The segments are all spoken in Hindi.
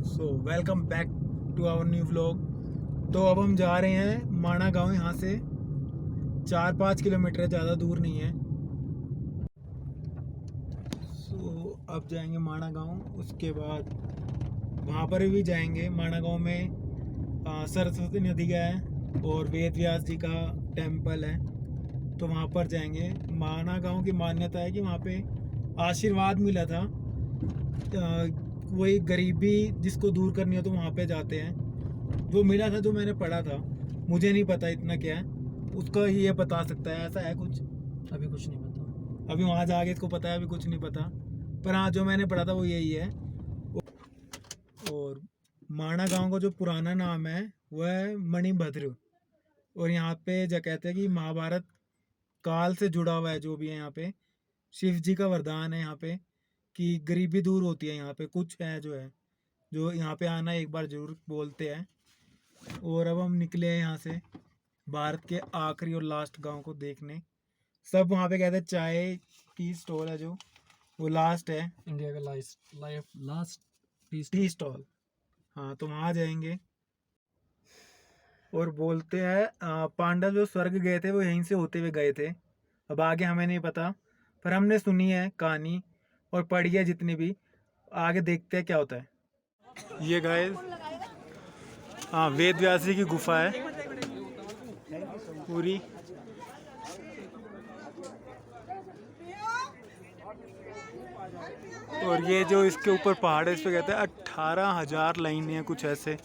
So welcome back to our new vlog. तो अब हम जा रहे हैं माणा गांव। यहाँ से 4-5 किलोमीटर है, ज़्यादा दूर नहीं है। सो अब जाएंगे माणा गांव। उसके बाद वहाँ पर भी जाएंगे। माणा गांव में सरस्वती नदी का है और वेद व्यास जी का टेम्पल है, तो वहाँ पर जाएंगे। माणा गांव की मान्यता है कि वहाँ पे आशीर्वाद मिला था। वही गरीबी जिसको दूर करनी हो तो वहाँ पे जाते हैं। जो मिला था, जो मैंने पढ़ा था, मुझे नहीं पता इतना क्या है, उसका ही ये बता सकता है। ऐसा है कुछ? अभी कुछ नहीं पता। अभी वहाँ जाके इसको पता है, अभी कुछ नहीं पता। पर हाँ, जो मैंने पढ़ा था वो यही है। और माणा गांव का जो पुराना नाम है वह है मणिभद्र। और यहाँ पे जो कहते हैं कि महाभारत काल से जुड़ा हुआ है जो भी है यहाँ पे। शिव जी का वरदान है यहाँ पे कि गरीबी दूर होती है। यहाँ पे कुछ है जो यहाँ पे आना एक बार जरूर बोलते हैं। और अब हम निकले हैं यहाँ से भारत के आखिरी और लास्ट गांव को देखने। सब वहाँ पे कहते हैं चाय की स्टॉल है जो वो लास्ट है, इंडिया का लास्ट टी स्टॉल। हाँ, तो वहाँ जाएंगे। और बोलते हैं पांडव जो स्वर्ग गए थे वो यहीं से होते हुए गए थे। अब आगे हमें नहीं पता, पर हमने सुनी है कहानी और पढ़ी है जितनी भी। आगे देखते हैं क्या होता है। ये गाइस, हाँ, वेद व्यास जी की गुफा है पूरी। और ये जो इसके ऊपर पहाड़ है, इस पे कहते हैं 18,000 लाइनें हैं, कुछ ऐसे।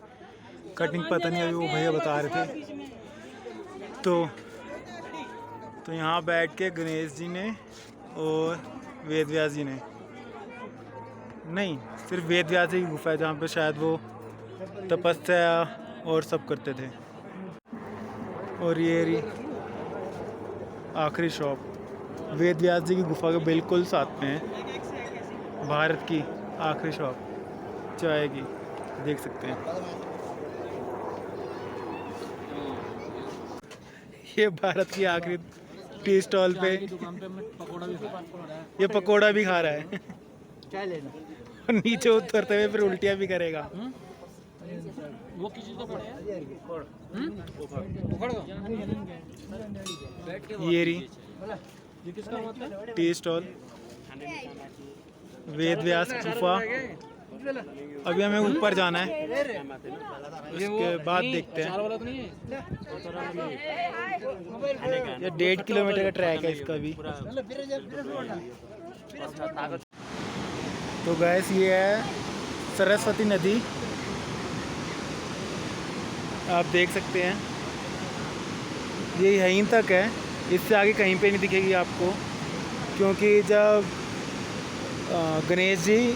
कटिंग पता नहीं, अभी वो भैया बता रहे थे। तो यहाँ बैठ के गणेश जी ने और वेद व्यास जी ने, नहीं, सिर्फ वेद व्यास जी की गुफा है जहाँ पे शायद वो तपस्या और सब करते थे। और ये रही आखिरी शॉप, वेद व्यास जी की गुफा के बिल्कुल साथ में है। भारत की आखिरी शॉप चाय की, देख सकते हैं। ये भारत की आखिरी टी स्टॉल पे ये पकोड़ा भी खा रहा है। क्या लेना? और नीचे उतरते हुए फिर उल्टियाँ भी करेगा। वो किसी को पड़े ये रही ये किसका मतलब? टी स्टॉल, वेद व्यास गुफा। अभी हमें ऊपर जाना है, उसके बाद देखते हैं। वाला तो नहीं है? ये 1.5 किलोमीटर का ट्रैक है इसका भी। तो गैस, ये है सरस्वती नदी, आप देख सकते हैं। ये यहीं तक है, इससे आगे कहीं पे नहीं दिखेगी आपको, क्योंकि जब गणेश जी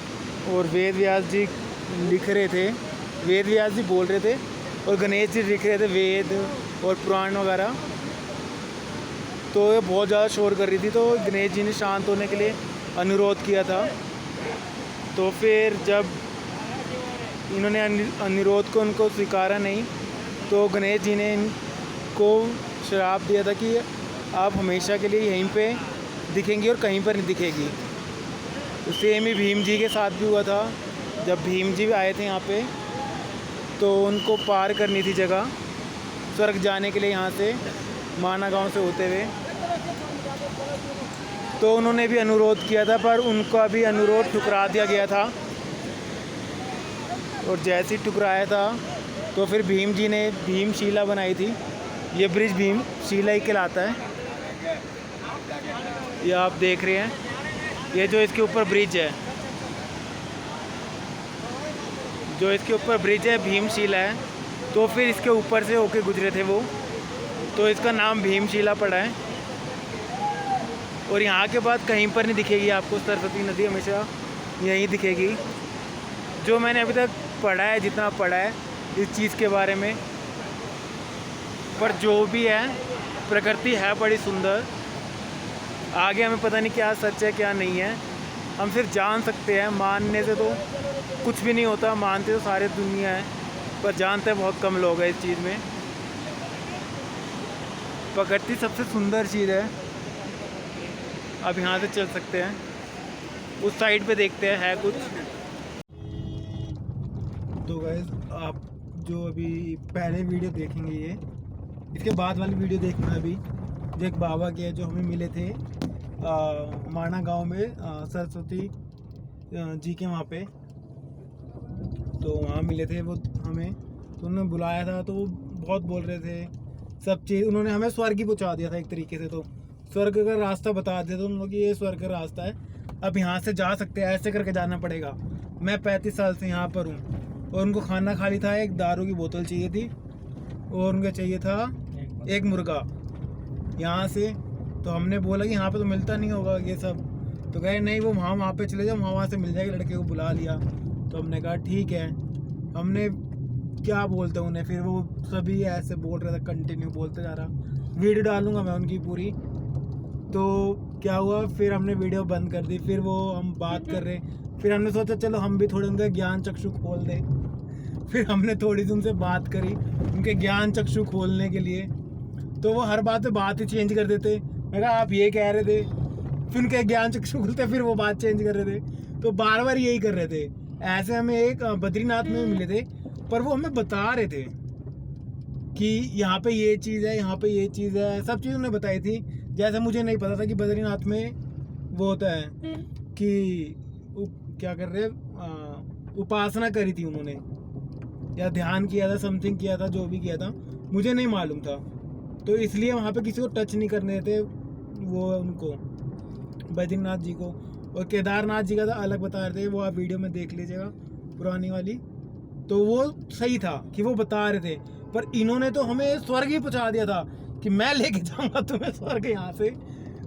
और वेद व्यास जी लिख रहे थे, वेद व्यास जी बोल रहे थे और गणेश जी लिख रहे थे वेद और पुराण वगैरह, तो ये बहुत ज़्यादा शोर कर रही थी। तो गणेश जी ने शांत होने के लिए अनुरोध किया था। तो फिर जब इन्होंने अनुरोध को उनको स्वीकारा नहीं, तो गणेश जी ने इनको श्राप दिया था कि आप हमेशा के लिए यहीं पे दिखेंगी और कहीं पर नहीं दिखेगी। तो सेम ही भीम जी के साथ भी हुआ था। जब भीम जी भी आए थे यहाँ पे, तो उनको पार करनी थी जगह स्वर्ग जाने के लिए, यहाँ से माणा गांव से होते हुए। तो उन्होंने भी अनुरोध किया था, पर उनका भी अनुरोध ठुकरा दिया गया था। और जैसे ही ठुकराया था, तो फिर भीम जी ने भीमशिला बनाई थी। ये ब्रिज भीमशिला ही कहलाता है। ये आप देख रहे हैं, ये जो इसके ऊपर ब्रिज है, भीमशिला है। तो फिर इसके ऊपर से होके गुजरे थे वो, तो इसका नाम भीमशिला पड़ा है। और यहाँ के बाद कहीं पर नहीं दिखेगी आपको सरस्वती नदी, हमेशा यहीं दिखेगी। जो मैंने अभी तक पढ़ा है, जितना पढ़ा है इस चीज़ के बारे में, पर जो भी है, प्रकृति है बड़ी सुंदर। आगे हमें पता नहीं क्या सच है क्या नहीं है, हम सिर्फ जान सकते हैं। मानने से तो कुछ भी नहीं होता, मानते तो सारे दुनिया है, पर जानते बहुत कम लोग हैं इस चीज़ में। प्रकृति सबसे सुंदर चीज़ है। अब यहाँ से चल सकते हैं, उस साइड पे देखते हैं है कुछ। तो गाइस आप जो अभी पहले वीडियो देखेंगे ये, इसके बाद वाली वीडियो देखना अभी, जो एक बाबा के जो हमें मिले थे माना गांव में सरस्वती जी के वहाँ पे, तो वहाँ मिले थे वो हमें। तो उन्होंने बुलाया था, तो वो बहुत बोल रहे थे सब चीज़, उन्होंने हमें स्वर्ग ही पहुँचा दिया था एक तरीके से। तो स्वर्ग का रास्ता बता दिया था उन लोग कि ये स्वर्ग का रास्ता है, अब यहाँ से जा सकते हैं, ऐसे करके जाना पड़ेगा। मैं 35 साल से यहाँ पर हूँ, और उनको खाना खाली था, एक दारू की बोतल चाहिए थी, और उनको चाहिए था एक मुर्गा यहाँ से। तो हमने बोला कि यहाँ पे तो मिलता नहीं होगा ये सब, तो कहे नहीं वो वहाँ पे चले जाओ, वहाँ से मिल जाएगा। लड़के को बुला लिया, तो हमने कहा ठीक है। हमने क्या बोलते हैं उन्हें, फिर वो सभी ऐसे बोल रहे थे, कंटिन्यू बोलते जा रहा, वीडियो डालूंगा मैं उनकी पूरी। तो क्या हुआ, फिर हमने वीडियो बंद कर दी, फिर वो हम बात कर रहे, फिर हमने सोचा चलो हम भी थोड़े उनका ज्ञान चक्षु खोल दें। फिर हमने थोड़ी सी उनसे बात करी उनके ज्ञान चक्षु खोलने के लिए, तो वो हर बात पे बात ही चेंज कर देते। मैं कहा आप ये कह रहे थे, फिर उनके ज्ञान चक्षु खुलते, फिर वो बात चेंज कर रहे थे, तो बार बार यही कर रहे थे। ऐसे हमें एक बद्रीनाथ में मिले थे, पर वो हमें बता रहे थे कि यहाँ पे ये चीज़ है, यहाँ पे ये चीज़ है, सब चीज़ उन्हें बताई थी। जैसे मुझे नहीं पता था कि बद्रीनाथ में वो होता है कि क्या कर रहे, उपासना करी थी उन्होंने, या ध्यान किया था, समथिंग किया था, जो भी किया था मुझे नहीं मालूम था। तो इसलिए वहाँ पे किसी को टच नहीं करने देते वो उनको, बद्रीनाथ जी को। और केदारनाथ जी का तो अलग बता रहे थे, वो आप वीडियो में देख लीजिएगा पुरानी वाली। तो वो सही था कि वो बता रहे थे, पर इन्होंने तो हमें स्वर्ग ही पहुंचा दिया था कि मैं लेके जाऊंगा तुम्हें स्वर्ग यहाँ से,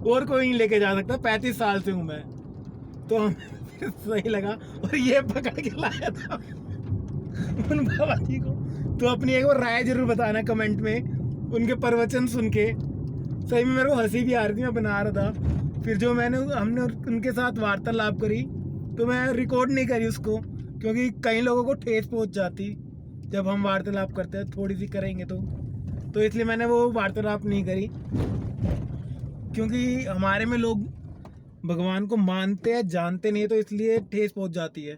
और कोई नहीं लेके जा सकता, 35 साल से हूँ मैं। तो हमें सही लगा, और ये पकड़ के लाया था उन बाबा जी को। तो अपनी एक बार राय जरूर बताना कमेंट में, उनके प्रवचन सुन के सही में मेरे को हंसी भी आ रही थी, मैं बना रहा था। फिर जो हमने उनके साथ वार्तालाप करी, तो मैं रिकॉर्ड नहीं करी उसको, क्योंकि कई लोगों को ठेस पहुंच जाती जब हम वार्तालाप करते हैं, थोड़ी सी करेंगे तो इसलिए मैंने वो वार्तालाप नहीं करी। क्योंकि हमारे में लोग भगवान को मानते हैं, जानते नहीं, तो इसलिए ठेस पहुंच जाती है।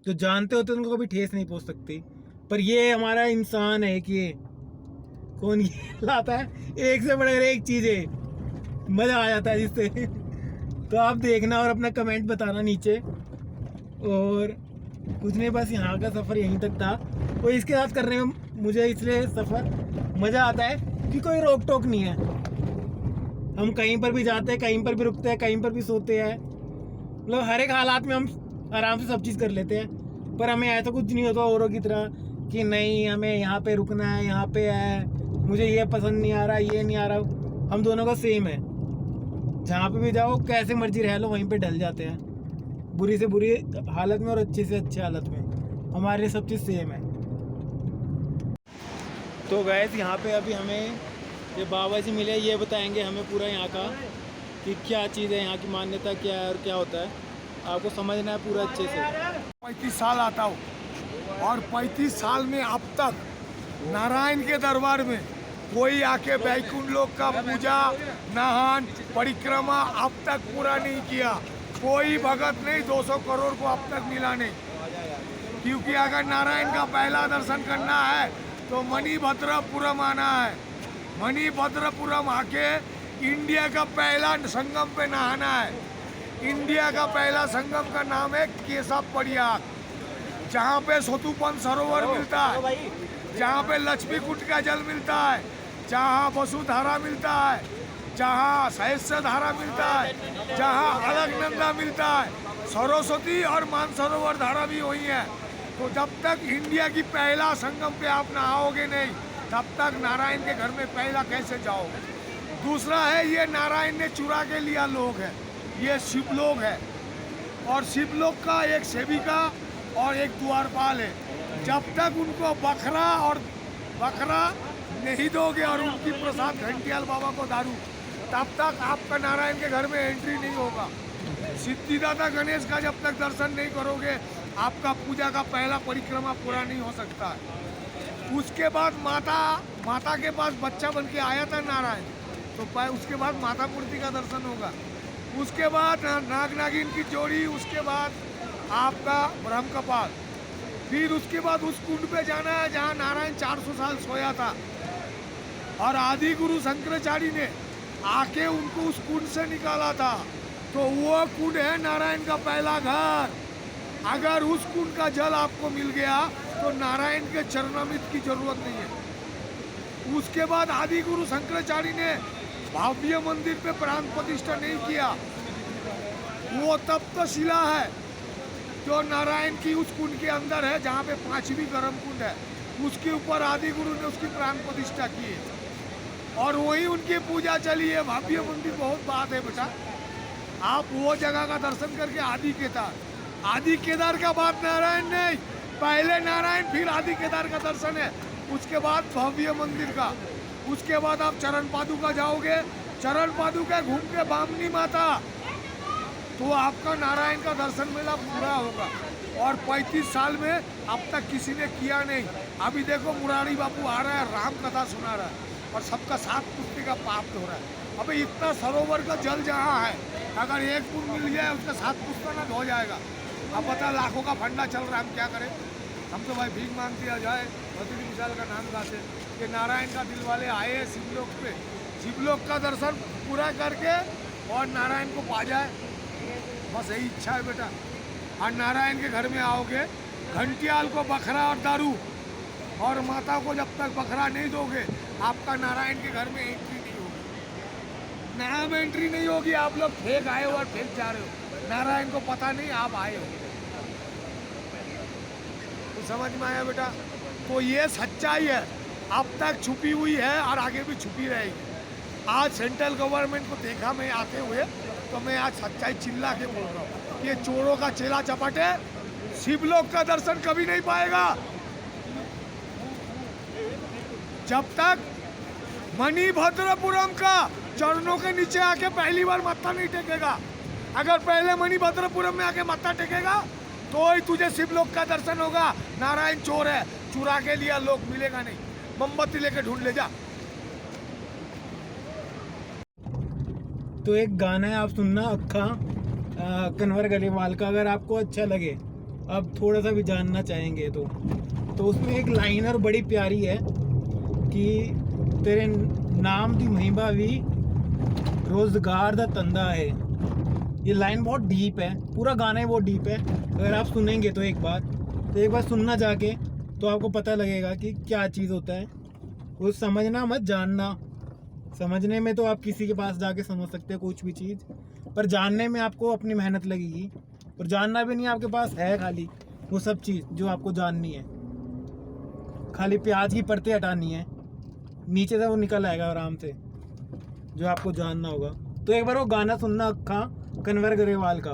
जो जानते होते हैं उनको कभी ठेस नहीं पहुंच सकती। पर ये हमारा इंसान है कि ये कौन ये लाता है, एक से बढ़कर एक चीज़ें, मज़ा आ जाता है जिससे। तो आप देखना और अपना कमेंट बताना नीचे। और कुछ नहीं, बस यहाँ का सफ़र यहीं तक था। और इसके साथ करने में मुझे इसलिए सफ़र मज़ा आता है कि कोई रोक टोक नहीं है। हम कहीं पर भी जाते हैं, कहीं पर भी रुकते हैं, कहीं पर भी सोते हैं, मतलब हर एक हालात में हम आराम से सब चीज़ कर लेते हैं। पर हमें ऐसा कुछ नहीं होता औरों की तरह कि नहीं हमें यहाँ पे रुकना है, यहाँ पे है, मुझे ये पसंद नहीं आ रहा, ये नहीं आ रहा। हम दोनों का सेम है, जहाँ पे भी जाओ कैसे मर्जी रह लो, वहीं पे ढल जाते हैं, बुरी से बुरी हालत में और अच्छी से अच्छी हालत में। हमारे लिए सब चीज़ सेम है। तो गैस यहाँ पे अभी हमें ये बाबा जी मिले, ये बताएंगे हमें पूरा यहाँ का कि क्या चीज़ है, यहाँ की मान्यता क्या है और क्या होता है। आपको समझना है पूरा अच्छे से। 35 साल आता हूँ, और 35 साल में अब तक नारायण के दरबार में कोई आके बैकुंठ लोक का पूजा, नहान, परिक्रमा अब तक पूरा नहीं किया। कोई भगत नहीं 200 करोड़ को अब तक मिला नहीं। क्योंकि अगर नारायण का पहला दर्शन करना है तो मणिभद्रपुरम आना है। मणिभद्रपुरम आके इंडिया का पहला संगम पे नहाना है। इंडिया का पहला संगम का नाम है केशव प्रयाग, जहाँ पे सोतुपन सरोवर मिलता है, जहाँ पे लक्ष्मी कुंड का जल मिलता है, जहाँ वसुधारा मिलता है, जहाँ सहस्त्र धारा मिलता है, जहाँ अलकनंदा मिलता है, सरस्वती और मानसरोवर धारा भी वही है। तो जब तक इंडिया की पहला संगम पे आप नहाओगे नहीं, तब तक नारायण के घर में पहला कैसे जाओगे। दूसरा है, ये नारायण ने चुरा के लिया लोग है, ये शिवलोक है, और शिवलोक का एक सेविका और एक द्वारपाल है। जब तक उनको बकरा नहीं दोगे और उनकी प्रसाद घंटियाल बाबा को दारू, तब तक आपका नारायण के घर में एंट्री नहीं होगा। सिद्धिदाता गणेश का जब तक दर्शन नहीं करोगे, आपका पूजा का पहला परिक्रमा पूरा नहीं हो सकता है। उसके बाद माता के पास बच्चा बन के आया था नारायण, तो उसके बाद माता मूर्ति का दर्शन होगा। उसके बाद नाग नागिन की जोड़ी, उसके बाद आपका ब्रह्म कपाल, फिर उसके बाद उस कुंड पे जाना है जहाँ नारायण 400 साल सोया था, और आदि गुरु शंकराचार्य ने आके उनको उस कुंड से निकाला था। तो वो कुंड है नारायण का पहला घर। अगर उस कुंड का जल आपको मिल गया तो नारायण के चरणामृत की जरूरत नहीं है। उसके बाद आदि गुरु शंकराचार्य ने भव्य मंदिर पे प्राण प्रतिष्ठा नहीं किया। वो तप्त शिला है जो नारायण की उस कुंड के अंदर है, जहाँ पे 5वीं गर्म कुंड है, उसके ऊपर आदि गुरु ने उसकी प्राण प्रतिष्ठा की है और वही उनकी पूजा चली है। भव्य मंदिर बहुत बात है बेटा। आप वो जगह का दर्शन करके आदि केदार का बात नारायण नहीं, पहले नारायण फिर आदि केदार का दर्शन है, उसके बाद भव्य मंदिर का। उसके बाद आप चरण पादुका जाओगे, चरण पादुका घूम के बामनी माता, तो आपका नारायण का दर्शन मेला पूरा होगा। और 35 साल में अब तक किसी ने किया नहीं। अभी देखो मुरारी बापू आ रहा है, राम कथा सुना रहा है और सबका 7 पुष्टि का पाप हो रहा है। अबे इतना सरोवर का जल जहाँ है, अगर एक पुण्य मिल जाए उसका 7 पुष्टा ना हो जाएगा। अब पता लाखों का फंडा चल रहा है, हम क्या करें? हम तो भाई भीख मांग दिया जाए, भगवती विशाल का नाम गाते कि नारायण का दिल वाले आए हैं शिवलोक पे, शिवलोक का दर्शन पूरा करके और नारायण को पा जाए, बस यही इच्छा है बेटा। और नारायण के घर में आओगे, घंटियाल को बकरा और दारू, और माता को जब तक बकरा नहीं दोगे आपका नारायण के घर में एंट्री नहीं होगी। नाम एंट्री नहीं होगी। आप लोग फेंक आए हो और फेंक जा रहे हो, नारायण को पता नहीं आप आए हो। तो समझ में आया बेटा? तो ये सच्चाई है, अब तक छुपी हुई है और आगे भी छुपी रहेगी। आज सेंट्रल गवर्नमेंट को देखा मैं आते हुए, तो मैं आज सच्चाई चिल्ला के बोल रहा हूँ कि चोरों का चेला चपाट है, शिवलोक का दर्शन कभी नहीं पाएगा जब तक मणिभद्रपुरम का चरणों के नीचे आके पहली बार मत्था नहीं टेकेगा। अगर पहले मणिभद्रपुरम में आके मत्था टेकेगा तो ही तुझे शिवलोक का दर्शन होगा। नारायण चोर है, चुरा के लिया लोक मिलेगा नहीं, मोमबत्ती लेके ढूंढ ले जा। तो एक गाना है, आप सुनना, अक्खा कन्वर गलीवाल का, अगर आपको अच्छा लगे, आप थोड़ा सा भी जानना चाहेंगे तो उसमें एक लाइन और बड़ी प्यारी है कि तेरे नाम दी महिमा भी रोजगार दा तंदा है। ये लाइन बहुत डीप है, पूरा गाना ही बहुत डीप है। अगर आप सुनेंगे तो एक बार सुनना जाके, तो आपको पता लगेगा कि क्या चीज़ होता है। वो समझना मत, जानना। समझने में तो आप किसी के पास जाके समझ सकते हो कुछ भी चीज़, पर जानने में आपको अपनी मेहनत लगेगी। और जानना भी नहीं, आपके पास है खाली वो सब चीज़ जो आपको जाननी है। खाली प्याज की परतें हटानी है, नीचे से वो निकल आएगा आराम से, जो आपको जानना होगा। तो एक बार वो गाना सुनना, अक्खा कन्वर गरेवाल का,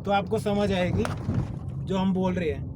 तो आपको समझ आएगी जो हम बोल रहे हैं।